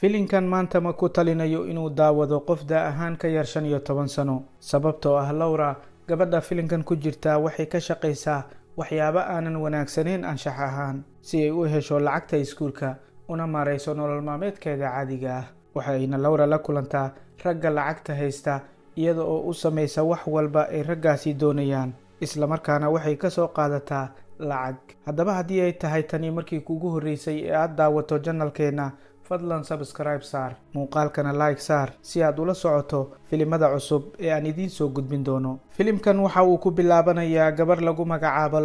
filinkan maanta ma ku talinayo inuu daawado qof da ahaan ka yar 15 sano sababtoo ah Laura gabadha filinkan ku jirta waxay ka shaqeysaa waxyaabo aanan wanaagsaneyn anshax ahaan si ay u hesho lacagta iskuulka una maareyso nolol maalmeedkeeda caadiga ah. waxayna Laura la kulantaa ragga lacagta haysta iyada oo u sameeysa wax walba ay raggaasi doonayaan isla markaana waxay ka soo qaadataa lacag. haddaba haddii ay tahay tani markii kugu horeysay ee aad daawato channelkeena fadlan subscribe saar muuqaalkana like saar si aad ula socoto filimada cusub ee aan idiin soo gudbin doono. filimkan waxa uu ku bilaabanayaa gabar lagu magacaabo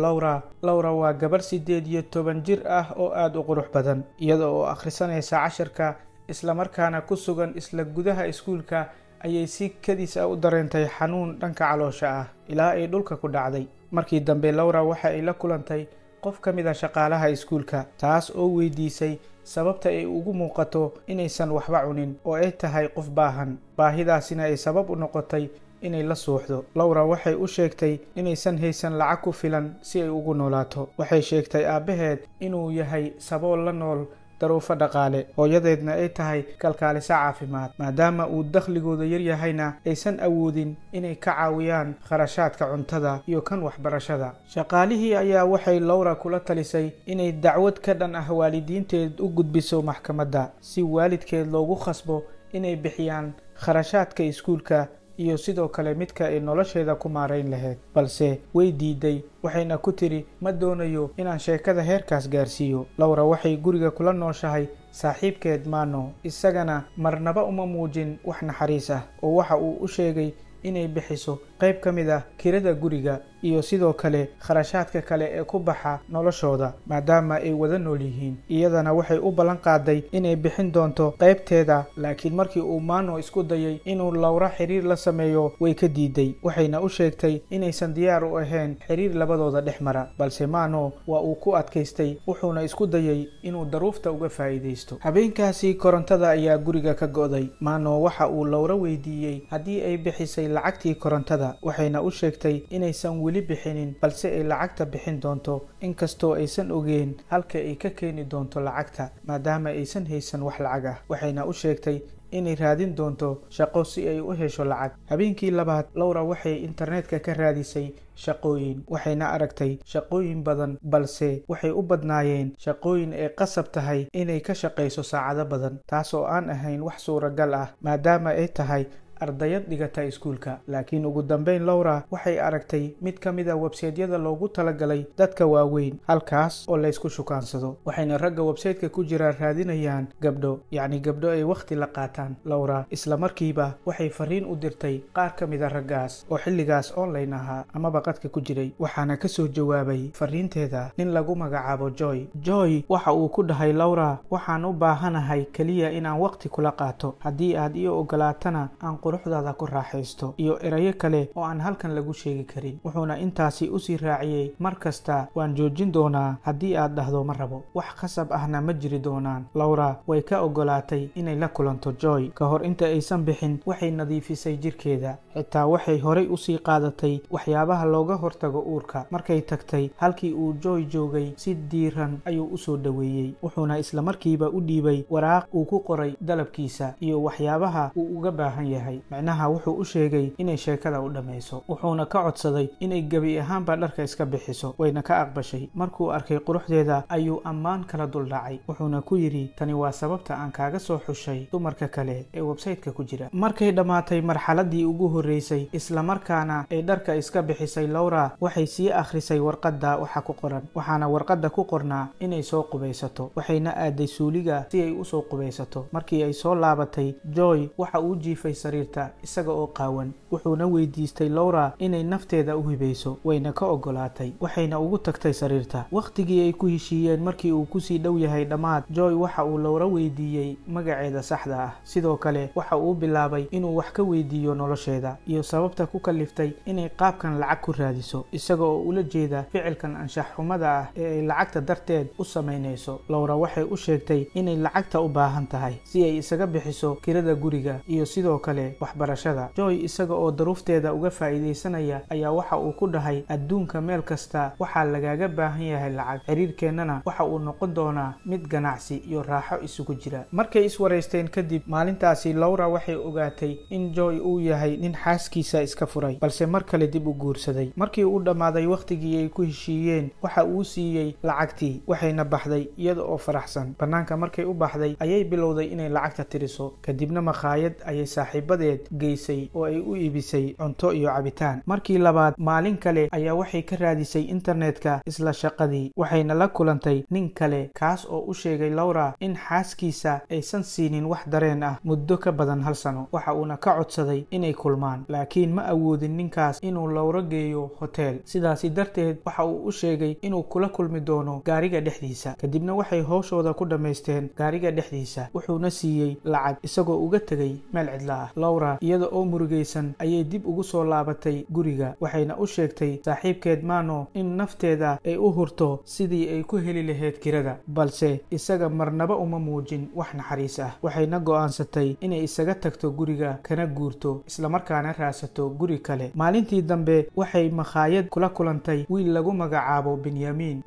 Laura waa gabar 18 jir ah oo aad u qurux badan iyada oo akhrisanaysa casharka isla markaana ku sugan isla gudaha iskuulka ayay si kadis ah u dareentay xanuun dhanka caloosha ah ilaa ay dhulka ku dhacday. markii dambe Laura waxa ay la kulantay qof ka mid ah shaqaalaha iskuulka taas oo weydiisay sababta ay ugu muuqato inaysan waxba cunin oo ay tahay qof baahan baahidaasina ay sabab u noqotay inay la suuxdo. Laura waxay u sheegtay inaysan haysan lacag ku filan si ay ugu noolaato. waxay sheegtay aabaheed inuu yahay sabool la nool daruufo dhaqaale hooyadeedna ay tahay kalkaaliso caafimaad maadaama uu dakhligooda yar yahayna aysan awoodin inay ka caawiyaan kharashaadka cuntada iyo kan waxbarashada. shaqaalihii ayaa waxay Laura kula talisay inay dacwad ka dhan ah waalidiinteed u gudbiso maxkamadda si waalidkeed loogu khasbo inay bixiyaan kharashaadka iskuulka iyo sidoo kale midka ay nolosheeda ku maareyn lahayd balse way diiday waxayna ku tiri ma doonayo inaan sheekada heerkaas gaarsiiyo. Laura waxay guriga kula nooshahay saaxiibkeed Mano isagana marnaba uma muujin wax naxariis ah oo waxa uu u sheegay inay bixiso qayb ka mid ah kirada guriga iyo sidoo kale kharashaadka kale ee ku baxa noloshooda maadaama ay wada nool yihiin. iyadana waxay u ballan qaaday inay bixin doonto qaybteeda laakiin markii uu Mano isku dayay inuu Laura xiriir la sameeyo way ka diiday waxayna u sheegtay inaysan diyaar u ahayn xiriir labadooda dhex mara balse Mano waa uu ku adkaystay wuxuuna isku dayay inuu daruufta uga faa'iideysto. habeenkaasi korontada ayaa guriga ka go'day. Mano waxa uu Laura weydiiyay haddii ay bixisay lacagtii korontada waxayna u sheegtay inaysan weli bixinin balse ay lacagta bixin doonto inkastoo aysan ogeyn halka ay ka keeni doonto lacagta maadaama aysan haysan wax lacag ah. waxayna u sheegtay inay raadin doonto shaqo si ay u hesho lacag. habeenkii labaad Laura waxay internetka ka raadisay shaqooyin waxayna aragtay shaqooyin badan balse waxay u badnaayeen shaqooyin ay qasab tahay inay ka shaqeyso saacado badan taas oo aan ahayn wax suuragal ah maadaama ay tahay ardayad dhigata iskuulka. laakiin ugu dambeyn Laura waxay aragtay mid ka mid ah website-yada loogu talagalay dadka waaweyn halkaas oo la isku shukaansado waxayna ragga website-ka ku jira raadinayaan gabdho gabdho ay waqti la qaataan. Laura isla markiiba waxay fariin u dirtay qaar ka mid ah raggaas oo xilligaas online ahaa ama baqadka ku jiray waxaana ka soo jawaabay fariinteeda nin lagu magacaabo Joy waxa uu ku dhahay Laura waxaan u baahanahay kaliya inaan waqti kula qaato haddii aad ii ogolaatana aan quruxdaada ku raaxaysto iyo erayo kale oo aan halkan lagu sheegi karin. wuxuuna intaasi u sii raaciyay markasta waan joojin doonaa haddii aad dhahdo ma rabo wax khasab ahna ma jiri doonaan. Laura way ka ogolaatay inay la kulanto Joy ka hor inta aysan bixin waxay nadiifisay jirkeeda xitaa waxay horey u sii qaadatay waxyaabaha looga hortago uurka. markay tagtay halkii uu Joy joogay si diiran ayuu u soo dhaweeyay wuxuuna isla markiiba u dhiibay waraaq uu ku qoray dalabkiisa iyo waxyaabaha uu uga baahan yahay macnaha wuxuu u sheegay inay sheekada u dhameyso wuxuuna ka codsaday inay gabi ahaanba dharka iska bixiso wayna ka aqbashay. markuu arkay quruxdeeda ayuu ammaan kala dul dhacay wuxuuna ku yiri tani waa sababta aan kaaga soo xushay dumarka kale ee website-ka ku jira. markay dhamaatay marxaladii ugu horeysay isla markaana ay dharka iska bixisay Laura waxay sii akhrisay warqadda waxa ku qoran waxaana warqadda ku qornaa inay soo qubaysato waxayna aaday suuliga si ay u soo qubaysato. markii ay soo laabatay Joy waxa uu jiifay sariirta isaga oo qaawan wuxuuna weydiistay Laura inay nafteeda u hibayso wayna ka ogolaatay waxayna ugu tagtay sariirta. waqtigii ay ku heshiiyeen markii uu ku sii dhow yahay dhamaad Joy waxa uu Laura weydiiyay magaceeda saxda ah sidoo kale waxa uu bilaabay inuu wax ka weydiiyo nolosheeda iyo sababta ku kaliftay inay qaabkan lacag ku raadiso isaga oo ula jeeda ficilkan anshax xumada ah ee ay lacagta darteed u sameynayso. Laura waxay u sheegtay inay lacagta u baahan tahay si ay isaga bixiso kirada guriga iyo sidoo kale waxbarashada. Joy isaga oo daruufteeda uga faa'iideysanaya ayaa waxa uu ku dhahay adduunka meel kasta waxaa lagaaga baahan yahay lacag, xiriirkeennana waxa uu noqon doonaa mid ganacsi iyo raaxo isugu jira. Markay iswareysteen kadib maalintaasi, Laura waxay ogaatay in Joy uu yahay nin xaaskiisa iska furay balse mar kale dib u guursaday. Markii uu dhamaaday waqtigii ay ku heshiiyeen, waxa uu siiyey lacagtii waxayna baxday iyada oo faraxsan. Banaanka markay u baxday ayay bilowday inay lacagta tiriso, kadibna makhaayad ayay saaxiibadeed geysay oo ay u iibisay cunto iyo cabitaan. Markii labaad maalin kale ayaa waxay ka raadisay internetka isla shaqadii, waxayna la kulantay nin kale kaas oo u sheegay Laura in xaaskiisa aysan siinin wax dareen ah muddo ka badan 1 sano. Waxa uuna ka codsaday inay kulmaan, laakiin ma awoodin ninkaas inuu Laura geeyo hotel. sidaasi darteed waxa uu u sheegay inuu kula kulmi doono gaariga dhexdiisa. kadibna waxay howshooda ku dhamaysteen gaariga dhexdiisa, wuxuuna siiyey lacag isagoo uga tegay meel cidla ah. Laura iyada oo murugaysan ayay dib ugu soo laabatay guriga, waxayna u sheegtay saaxiibkeed Mano in nafteeda ay u hurto sidii ay ku heli lahayd kirada, balse isaga marnaba uma muujin wax naxariis ah. waxayna go'aansatay inay isaga tagto guriga kana guurto isla markaana raadsato guri kale. maalintii dambe waxay makhaayad kula kulantay wiil lagu magacaabo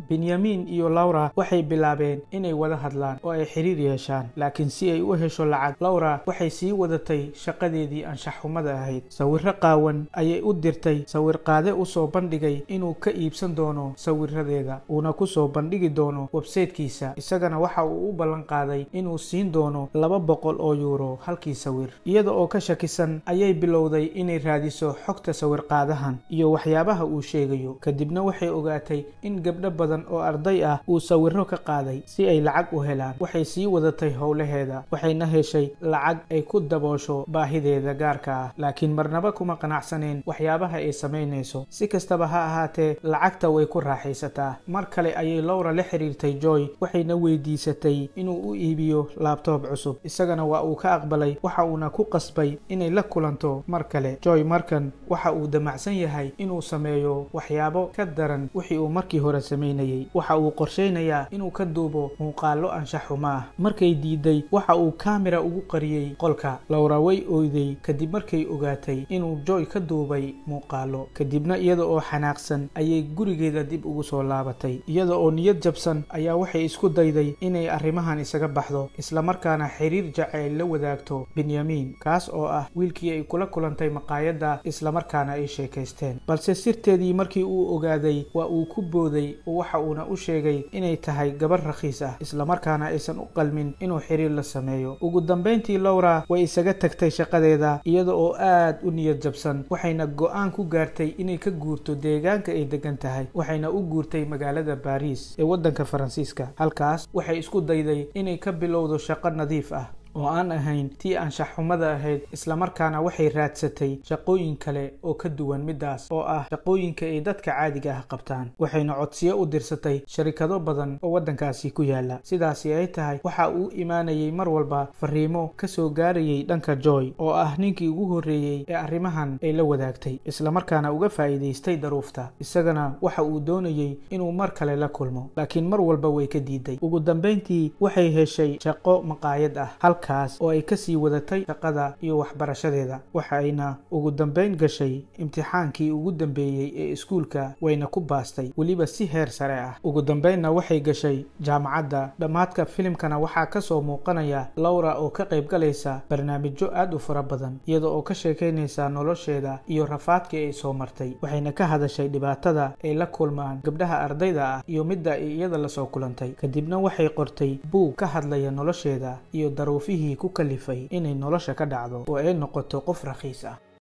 Benjamin iyo Laura waxay bilaabeen inay wada hadlaan oo ay xiriir yeeshaan, laakiin si ay u hesho lacag, Laura waxay sii wadatay shaqadeedii anshax xumada ahayd. sawirro qaawan ayay u dirtay sawir qaade u soo bandhigay inuu ka iibsan doono sawiradeeda, uuna ku soo bandhigi doono website-kiisa. isagana waxa uu u ballan qaaday inuu siin doono 200 oo euro halkii sawir. iyada oo ka shakisan ayay bilowday inay raadiso xogta sawir qaadahan iyo waxyaabaha uu sheegayo. kadibna waxay ogaatay in gabdho badan oo arday ah uu sawirro ka qaaday si ay lacag u helaan. waxay sii wadatay howlaheeda, waxayna heshay lacag ay ku daboosho baahideeda gaarka ah, laakiin marnaba kuma qanacsaneen waxyaabaha ay samaynayso. si kastaba ha ahaatee, lacagta way ku raaxaysataa. mar kale ayay Laura la xiriirtay Joy, waxayna weydiisatay inuu u iibiyo laptop cusub. isagana waa uu ka aqbalay, waxa uuna ku qasbay inay la kulanto mar kale. Joy markan waxa uu damacsan yahay inuu sameeyo waxyaabo ka daran wixii uu markii hore sameynayay. waxa uu qorsheynayaa inuu ka duubo muuqaallo anshax xumo ah. markay diiday, waxa uu kaamira ugu qariyay qolka. Laura way ooyday kadib markay ogaatay inuu Joy ka duubay muuqaallo. kadibna iyada oo xanaaqsan ayay gurigeeda dib ugu soo laabatay. iyada oo niyad jabsan ayaa waxay isku dayday inay arrimahan isaga baxdo, isla markaana xiriir jacayl la wadaagto Benjamin, kaas oo ah wiilkii ay kula kulantay maqaayadda isla markaana ay sheekaysteen. balse sirteedii markii uu ogaaday waa uu ku booday oo waxa uuna u sheegay inay tahay gabar rakhiis ah, isla markaana aysan u qalmin inuu xiriir la sameeyo. ugu dambeyntii Laura way isaga tagtay shaqadeeda iyada oo aad u niyad jabsan, waxayna go'aan ku gaartay inay ka guurto deegaanka ay degan tahay. waxayna u guurtay magaalada Paris ee waddanka Faransiiska. halkaas waxay isku dayday inay ka bilowdo shaqo nadiif ah oo aan ahayn tii anshax xumada ahayd, isla markaana waxay raadsatay shaqooyin kale oo ka duwan midaas oo ah shaqooyinka ay dadka caadiga ah qabtaan. waxayna codsiyo u dirsatay sharikado badan oo waddankaasi ku yaala. sidaasi ay tahay, waxa uu imaanayay mar walba fariimo ka soo gaarayay dhanka Joy oo ah ninkii ugu horreeyay ee arrimahan ay la wadaagtay, isla markaana uga faa'iidaystay daruufta. isagana waxa uu doonayay inuu mar kale la kulmo, laakiin mar walba way ka diiday. ugu dambeyntii waxay heshay shaqo maqaayad ah kaas oo ay ka sii wadatay shaqada iyo waxbarashadeeda. waxayna ugu dambeyn gashay imtixaankii ugu dambeeyay ee iskuulka, wayna ku baastay weliba si heer sare ah. ugu dambeynna waxay gashay jaamacadda. dhammaadka filimkana waxaa ka soo muuqanaya Laura oo ka qayb galaysa barnaamijyo aad u fara badan, iyada oo ka sheekaynaysa nolosheeda iyo rafaadkii ay soo martay. waxayna ka hadashay dhibaatada ay la kulmaan gabdhaha ardayda ah iyo midda ay iyada la soo kulantay. kadibna waxay qortay buug ka hadlaya nolosheeda iyo daruufihii ku kalifay inay nolosha ka dhacdo oo ay noqoto qof rakhiis ah.